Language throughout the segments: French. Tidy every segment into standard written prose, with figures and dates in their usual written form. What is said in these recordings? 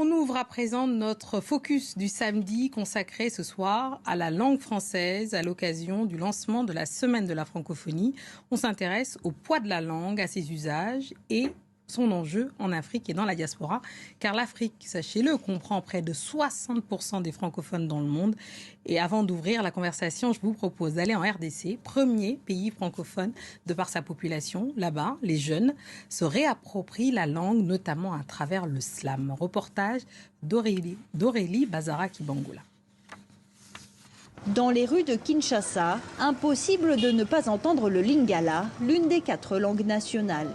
On ouvre à présent notre focus du samedi consacré ce soir à la langue française à l'occasion du lancement de la Semaine de la francophonie. On s'intéresse au poids de la langue, à ses usages et son enjeu en Afrique et dans la diaspora, car l'Afrique, sachez-le, comprend près de 60% des francophones dans le monde. Et avant d'ouvrir la conversation, je vous propose d'aller en RDC, premier pays francophone de par sa population. Là-bas, les jeunes se réapproprient la langue, notamment à travers le slam. Reportage d'Aurélie Bazara-Kibangula. Dans les rues de Kinshasa, impossible de ne pas entendre le lingala, l'une des 4 langues nationales.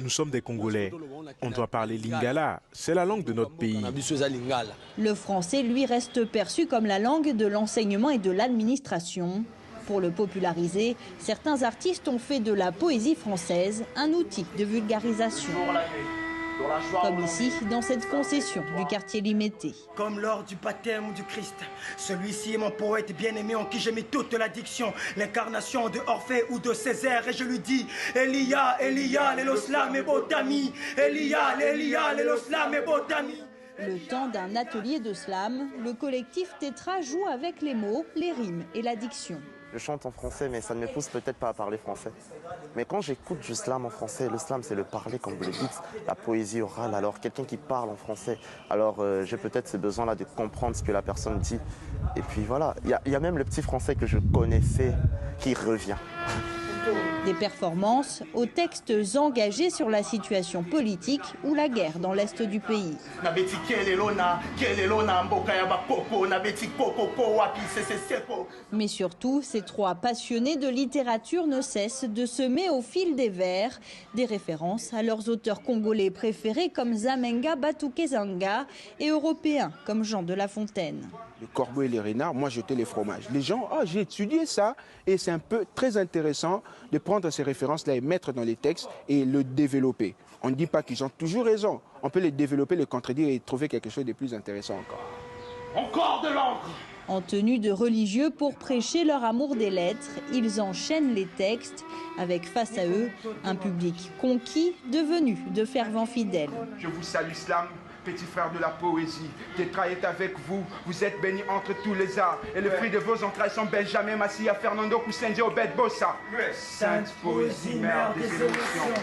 Nous sommes des Congolais. On doit parler lingala. C'est la langue de notre pays. Le français, lui, reste perçu comme la langue de l'enseignement et de l'administration. Pour le populariser, certains artistes ont fait de la poésie française un outil de vulgarisation. Comme ici, dans cette concession du quartier Limété. Comme lors du baptême du Christ, celui-ci est mon poète bien-aimé en qui j'ai mis toute l'addiction, l'incarnation de Orphée ou de Césaire. Et je lui dis, Elia, Elia, l'éloslam et botami, Elia, Elia, l'éloslam et botami. Le temps d'un atelier de slam, le collectif Tétra joue avec les mots, les rimes et la diction. Je chante en français, mais ça ne me pousse peut-être pas à parler français. Mais quand j'écoute du slam en français, le slam c'est le parler comme vous le dites, la poésie orale, alors quelqu'un qui parle en français, alors j'ai peut-être ce besoin-là de comprendre ce que la personne dit. Et puis voilà, il y a même le petit français que je connaissais qui revient. Des performances aux textes engagés sur la situation politique ou la guerre dans l'est du pays. Mais surtout, ces 3 passionnés de littérature ne cessent de semer au fil des vers des références à leurs auteurs congolais préférés comme Zamenga Batukezanga et européens comme Jean de La Fontaine. Les corbeaux et les renards, moi j'étais les fromages. Les gens, j'ai étudié ça et c'est un peu très intéressant de prendre ces références-là et mettre dans les textes et le développer. On ne dit pas qu'ils ont toujours raison. On peut les développer, les contredire et trouver quelque chose de plus intéressant encore. Encore de l'encre! En tenue de religieux pour prêcher leur amour des lettres, ils enchaînent les textes avec face à eux un public conquis devenu de fervents fidèles. Je vous salue, Slam. Petit frère de la poésie, Tétra est avec vous, vous êtes bénis entre tous les arts, et le fruit de vos entrailles sont Benjamin Massia, Fernando Koussendi, Obed Bossa. Sainte poésie, mère des émotions.